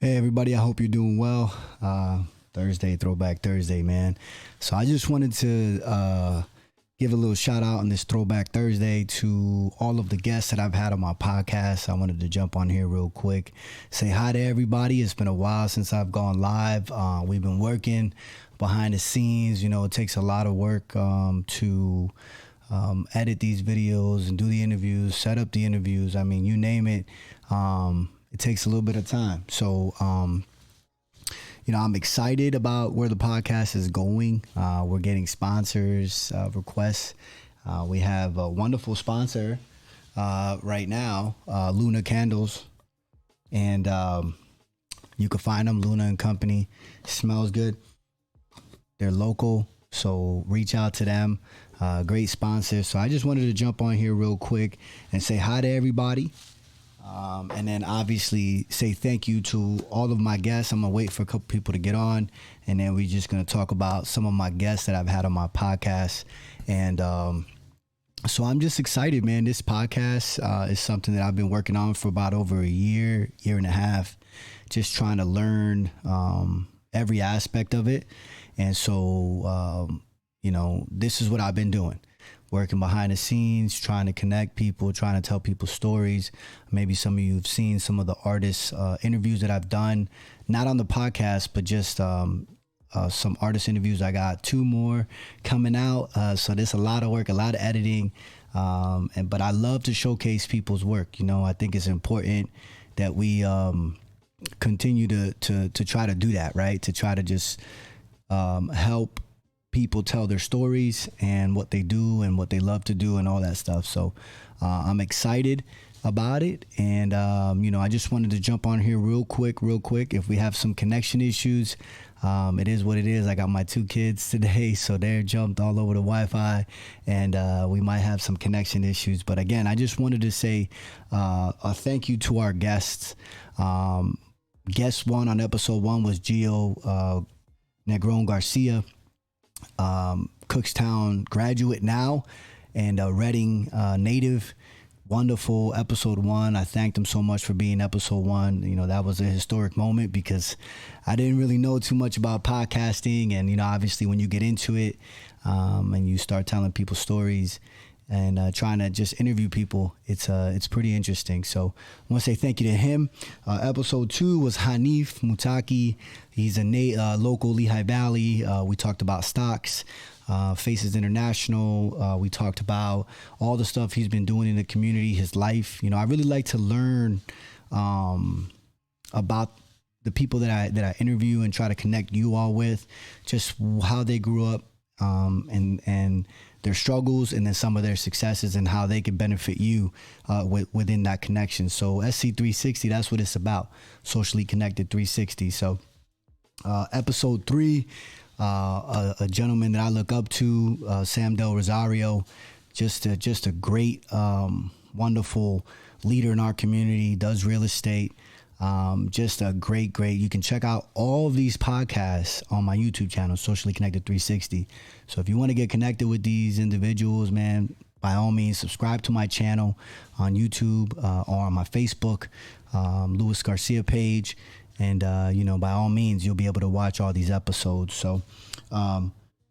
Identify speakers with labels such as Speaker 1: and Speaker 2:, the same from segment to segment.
Speaker 1: Hey everybody, I hope you're doing well. Thursday, Throwback Thursday, man. So I just wanted to give a little shout out on this Throwback Thursday to all of the guests that I've had on my podcast. I wanted to jump on here real quick, say hi to everybody. It's been a while since I've gone live. We've been working behind the scenes. You know, it takes a lot of work to edit these videos and do the interviews, set up the interviews. I mean, you name it. It takes a little bit of time. So, you know, I'm excited about where the podcast is going. We're getting sponsors, requests. We have a wonderful sponsor right now, Luna Candles. And you can find them, Luna and Company. Smells good. They're local, so reach out to them. Great sponsor. So I just wanted to jump on here real quick and say hi to everybody. And then obviously say thank you to all of my guests. I'm going to wait for a couple people to get on, and then we're just going to talk about some of my guests that I've had on my podcast. And so I'm just excited, man. This podcast is something that I've been working on for about over a year and a half, just trying to learn every aspect of it. And so, you know, this is what I've been doing. Working behind the scenes, trying to connect people, trying to tell people stories. Maybe some of you have seen some of the artists' interviews that I've done, not on the podcast, but just some artist interviews. I got 2 more coming out. So there's a lot of work, a lot of editing. But I love to showcase people's work. You know, I think it's important that we continue to try to do that, right? To try to just help people tell their stories and what they do and what they love to do and all that stuff. So I'm excited about it. And, you know, I just wanted to jump on here real quick. If we have some connection issues, it is what it is. I got my 2 kids today, so they're jumped all over the Wi-Fi, and we might have some connection issues. But again, I just wanted to say a thank you to our guests. Guest 1 on episode 1 was Gio Negron-Garcia. Cookstown graduate now, and Reading native. Wonderful episode 1. I thanked him so much for being episode 1. You know, that was a historic moment because I didn't really know too much about podcasting, and you know, obviously when you get into it and you start telling people stories and trying to just interview people, it's pretty interesting. So I want to say thank you to him. Episode 2 was Hanif Mutaki. He's a local Lehigh Valley. We talked about stocks, Faces International. We talked about all the stuff he's been doing in the community, his life. You know, I really like to learn about the people that I interview and try to connect you all with, just how they grew up and their struggles, and then some of their successes and how they can benefit you within that connection. So SC360, that's what it's about. Socially connected 360. So episode 3, a gentleman that I look up to, Sam Del Rosario, just a great, wonderful leader in our community, does real estate. Just a great, you can check out all of these podcasts on my YouTube channel, Socially Connected 360. So if you want to get connected with these individuals, man, by all means, subscribe to my channel on YouTube or on my Facebook, Louis Garcia page. And, you know, by all means, you'll be able to watch all these episodes. So,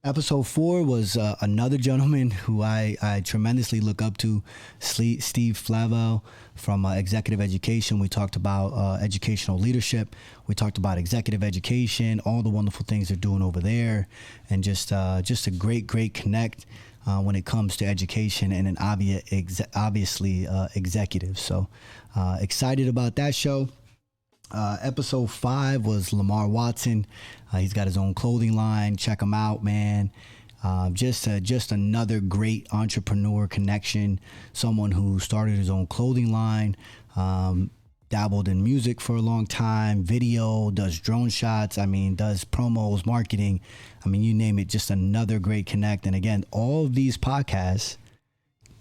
Speaker 1: episode 4 was another gentleman who I tremendously look up to, Steve Flavell from Executive Education. We talked about educational leadership. We talked about executive education, all the wonderful things they're doing over there, and just a great connect when it comes to education and an obviously executive. So excited about that show. Episode 5 was Lamarr Watson. He's got his own clothing line. Check him out, man. Just another great entrepreneur connection. Someone who started his own clothing line, dabbled in music for a long time, video, does drone shots. I mean, does promos, marketing. I mean, you name it. Just another great connect. And again, all of these podcasts,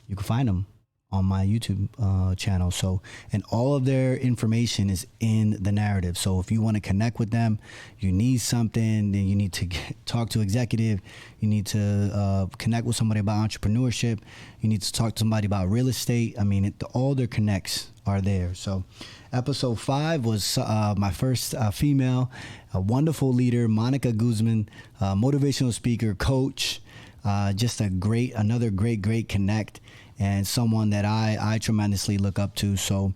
Speaker 1: you can find them on my YouTube channel. So, and all of their information is in the narrative. So if you want to connect with them, you need something, then you need to talk to executive, you need to connect with somebody about entrepreneurship, you need to talk to somebody about real estate. I mean, all their connects are there. So episode 5 was my first female, a wonderful leader, Monica Guzman, motivational speaker, coach, just another great connect, and someone that I tremendously look up to. So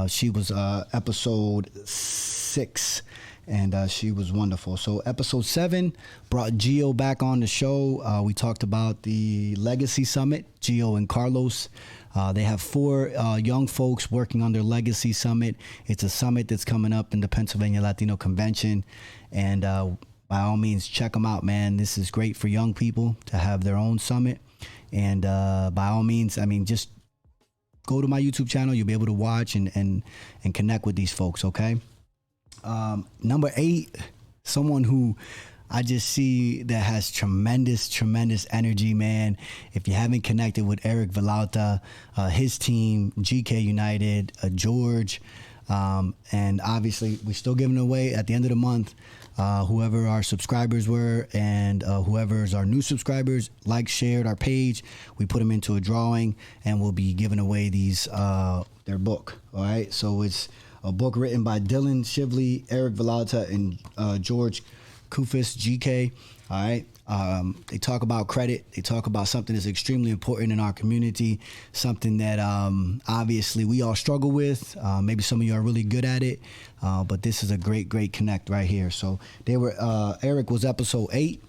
Speaker 1: she was episode 6, and she was wonderful. So episode 7 brought Gio back on the show. We talked about the Legacy Summit, Gio and Carlos. They have 4 young folks working on their Legacy Summit. It's a summit that's coming up in the Pennsylvania Latino Convention, and by all means, check them out, man. This is great for young people to have their own summit. And by all means, I mean, just go to my YouTube channel. You'll be able to watch and connect with these folks, okay? Number 8, someone who I just see that has tremendous energy, man. If you haven't connected with Eric Villalta, his team, GK United, George, and obviously we're still giving away at the end of the month. Whoever our subscribers were and whoever's our new subscribers, shared our page, we put them into a drawing, and we'll be giving away their book. All right, so it's a book written by Dylan Shively, Eric Villalta, and George Kufis, GK. All right. They talk about credit. They talk about something that's extremely important in our community, something that obviously we all struggle with. Maybe some of you are really good at it, but this is a great connect right here. So Eric was episode 8.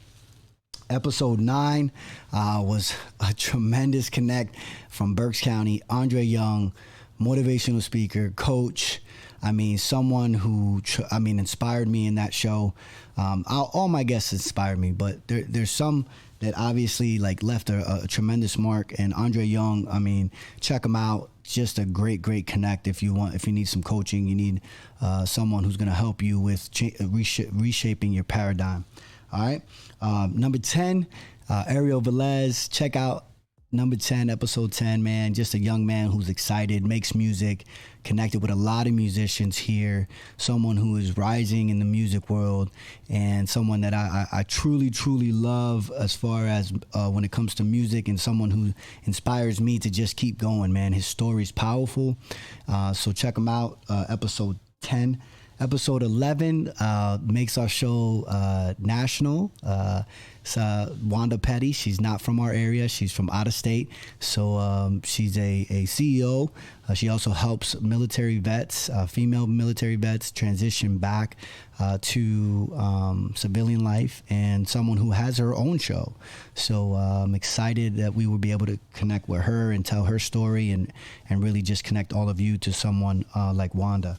Speaker 1: Episode 9 was a tremendous connect from Berks County. Andre Young, motivational speaker, coach. I mean, someone who, inspired me in that show. All my guests inspired me, but there's some that obviously left a tremendous mark. And Andre Young, I mean, check him out. Just a great connect. If you need some coaching, you need someone who's going to help you with reshaping your paradigm. All right. Number 10, Ariel Velez. Check out number 10, episode 10, man. Just a young man who's excited, makes music, connected with a lot of musicians here, someone who is rising in the music world, and someone that I truly love as far as when it comes to music, and someone who inspires me to just keep going, man. His story is powerful. So check him out, episode 10. Episode 11 makes our show national. It's Wanda Petty. She's not from our area. She's from out of state. So she's a CEO. She also helps military vets, female military vets, transition back to civilian life, and someone who has her own show. So I'm excited that we will be able to connect with her and tell her story, and really just connect all of you to someone like Wanda.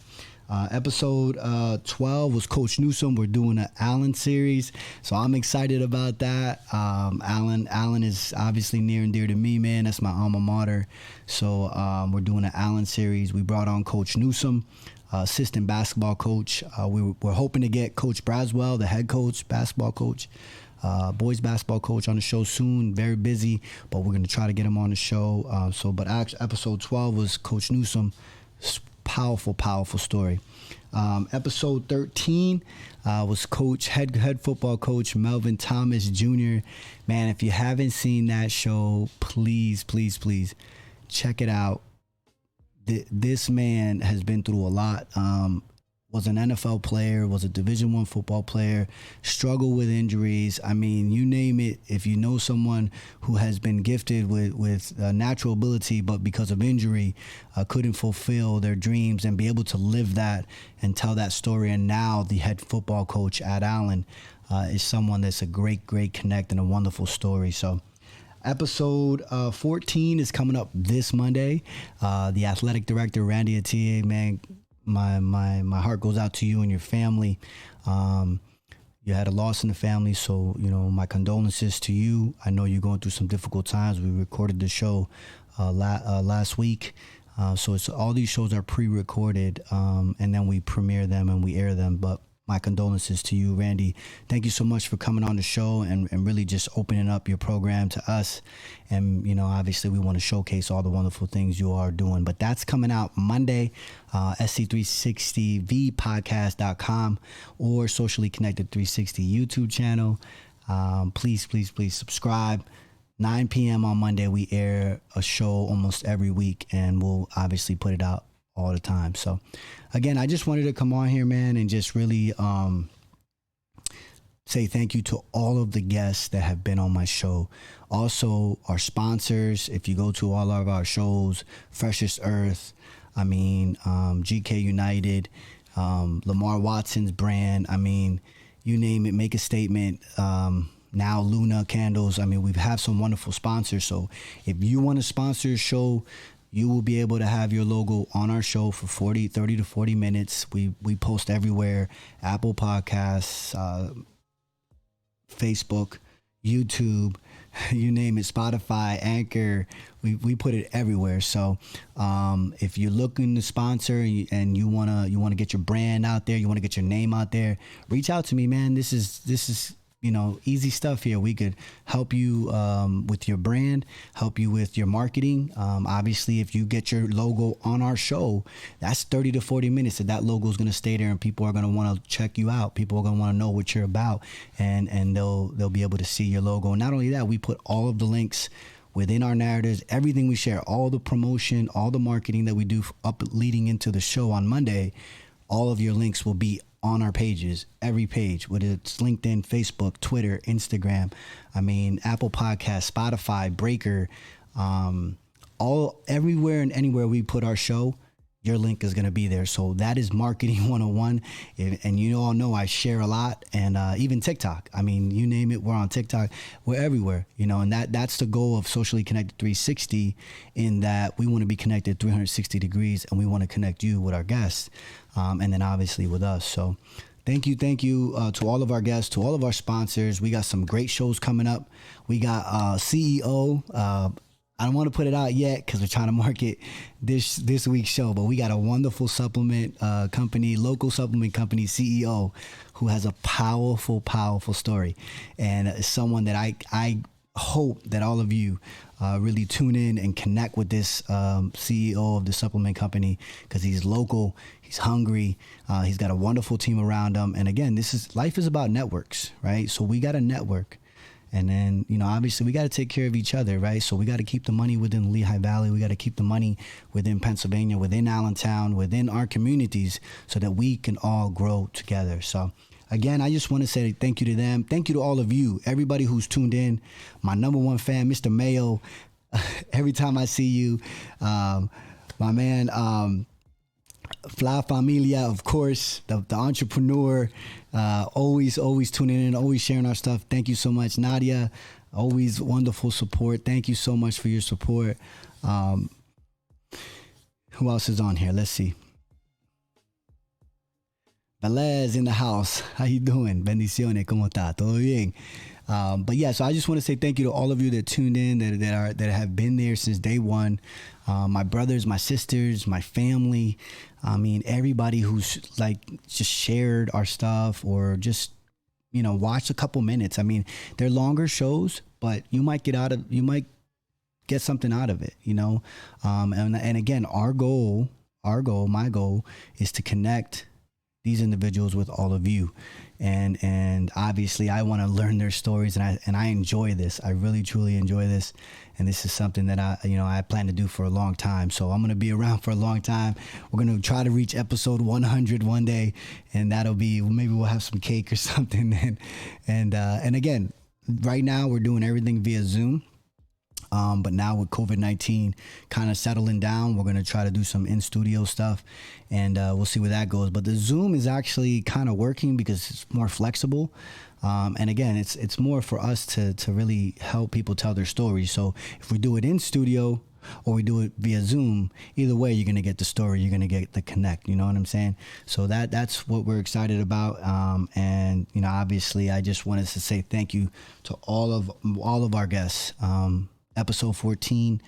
Speaker 1: Episode 12 was Coach Newsome. We're doing an Allen series, so I'm excited about that. Allen is obviously near and dear to me, man. That's my alma mater. So we're doing an Allen series. We brought on Coach Newsome, assistant basketball coach. We're hoping to get Coach Braswell, the head coach, basketball coach, boys basketball coach, on the show soon. Very busy, but we're going to try to get him on the show. But actually, episode 12 was Coach Newsome. Powerful story. Episode 13 was head football coach Melvin Thomas Jr. Man, if you haven't seen that show, please check it out. This man has been through a lot. Was an NFL player, was a Division I football player, struggled with injuries. I mean, you name it. If you know someone who has been gifted with natural ability, but because of injury, couldn't fulfill their dreams and be able to live that and tell that story, and now the head football coach at Allen is someone that's a great connect and a wonderful story. So episode 14 is coming up this Monday. The athletic director, Randy Atiyeh, man, my heart goes out to you and your family. You had a loss in the family, so my condolences to you. I know you're going through some difficult times. We recorded the show last week, so it's all these shows are pre-recorded, and then we premiere them and we air them. But my condolences to you, Randy. Thank you so much for coming on the show and really just opening up your program to us. And, obviously we want to showcase all the wonderful things you are doing. But that's coming out Monday, SC360vpodcast.com or Socially Connected 360 YouTube channel. Please subscribe. 9 p.m. on Monday, we air a show almost every week, and we'll obviously put it out all the time. So again, I just wanted to come on here, man, and just really say thank you to all of the guests that have been on my show. Also, our sponsors. If you go to all of our shows, Freshest Earth, GK United, Lamarr Watson's brand, you name it, Make a Statement, now Luna Candles. We have some wonderful sponsors. So if you want to sponsor a show, you will be able to have your logo on our show for 30 to 40 minutes. We post everywhere: Apple Podcasts, Facebook, YouTube, you name it, Spotify, Anchor. We put it everywhere. So if you're looking to sponsor and you wanna get your brand out there, you wanna get your name out there, reach out to me, man. This is easy stuff here. We could help you with your brand, help you with your marketing. Obviously, if you get your logo on our show, that's 30 to 40 minutes that logo is going to stay there, and people are going to want to check you out. People are going to want to know what you're about, and they'll be able to see your logo. And not only that, we put all of the links within our narratives, everything we share, all the promotion, all the marketing that we do up leading into the show on Monday. All of your links will be on our pages, every page, whether it's LinkedIn, Facebook, Twitter, Instagram, Apple Podcasts, Spotify, Breaker, everywhere and anywhere we put our show, your link is going to be there. So that is marketing 101. And you all know I share a lot, and even TikTok. You name it, we're on TikTok. We're everywhere, and that's the goal of Socially Connected 360, in that we want to be connected 360 degrees, and we want to connect you with our guests, and then obviously with us. So thank you to all of our guests, to all of our sponsors. We got some great shows coming up. We got CEO. I don't want to put it out yet because we're trying to market this week's show, but we got a wonderful supplement company, local supplement company CEO, who has a powerful story, and someone that I hope that all of you really tune in and connect with this CEO of the supplement company, because he's local, he's hungry, he's got a wonderful team around him. And again, life is about networks, right? So we got a network. And then, obviously we got to take care of each other, right? So we got to keep the money within the Lehigh Valley. We got to keep the money within Pennsylvania, within Allentown, within our communities, so that we can all grow together. So again, I just want to say thank you to them. Thank you to all of you, everybody who's tuned in. My number one fan, Mr. Mayo. Every time I see you, my man, Fla Familia, of course, the entrepreneur, always tuning in, always sharing our stuff. Thank you so much, Nadia. Always wonderful support. Thank you so much for your support. Who else is on here? Let's see. Velez in the house. How you doing? Bendiciones. ¿Cómo está? ¿Todo bien? But yeah, so I just want to say thank you to all of you that tuned in, that have been there since day one. My brothers, my sisters, my family. Everybody who's just shared our stuff, or just, watched a couple minutes. They're longer shows, but you might get something out of it, and again, my goal is to connect these individuals with all of you. And obviously I want to learn their stories, and I enjoy this. I really truly enjoy this, and this is something that I plan to do for a long time. So I'm going to be around for a long time. We're going to try to reach episode 100 one day, and that'll be, maybe we'll have some cake or something. And again, right now we're doing everything via Zoom. But now with COVID-19 kind of settling down, we're going to try to do some in-studio stuff, and we'll see where that goes. But the Zoom is actually kind of working because it's more flexible. And again, it's more for us to really help people tell their stories. So if we do it in studio or we do it via Zoom, either way, you're going to get the story, you're going to get the connect, you know what I'm saying? So that's what we're excited about. And, obviously I just wanted to say thank you to all of our guests. Episode 14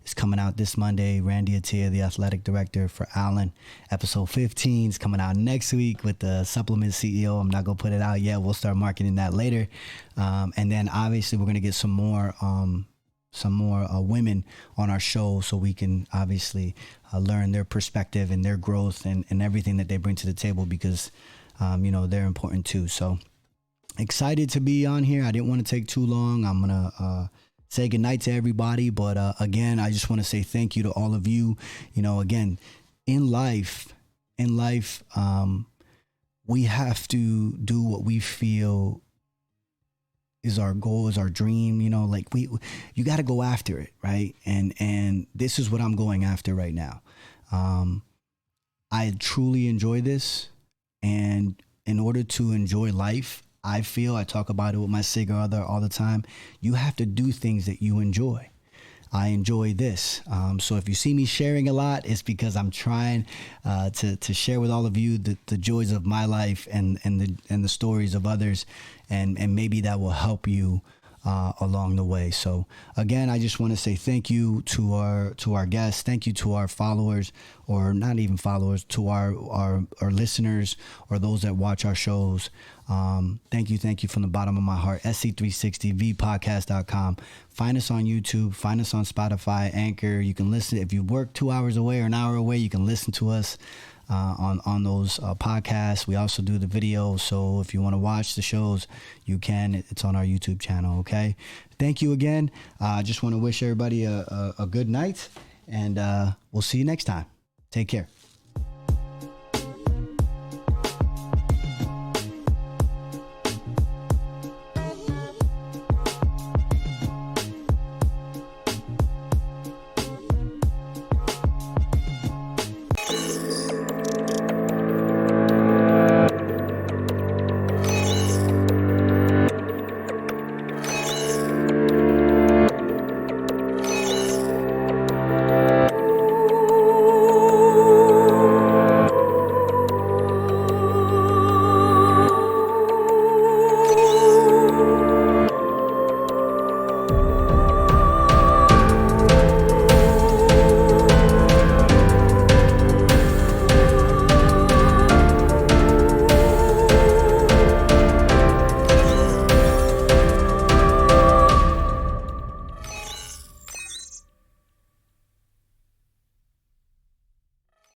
Speaker 1: is coming out this Monday. Randy Atiyeh, the athletic director for Allen. Episode 15 is coming out next week with the supplement CEO. I'm not going to put it out yet. We'll start marketing that later. And then obviously we're going to get some more women on our show so we can obviously learn their perspective and their growth and everything that they bring to the table, because they're important too. So excited to be on here. I didn't want to take too long. I'm gonna say goodnight to everybody, but again, I just want to say thank you to all of you. Again, in life, we have to do what we feel is our goal, is our dream. You got to go after it, right? And this is what I'm going after right now. I truly enjoy this, and in order to enjoy life, I talk about it with my Sigger other all the time. You have to do things that you enjoy. I enjoy this. So if you see me sharing a lot, it's because I'm trying to share with all of you the joys of my life and the stories of others, and maybe that will help you along the way. So again, I just want to say thank you to our guests. Thank you to our followers, or not even followers, to our listeners or those that watch our shows. Thank you from the bottom of my heart. SC360vpodcast.com. Find us on YouTube, find us on Spotify, Anchor. You can listen if you work 2 hours away or an hour away. You can listen to us on those podcasts. We also do the video, so if you want to watch the shows, you can. It's on our YouTube channel. Okay, thank you again. I just want to wish everybody a good night, and we'll see you next time. Take care.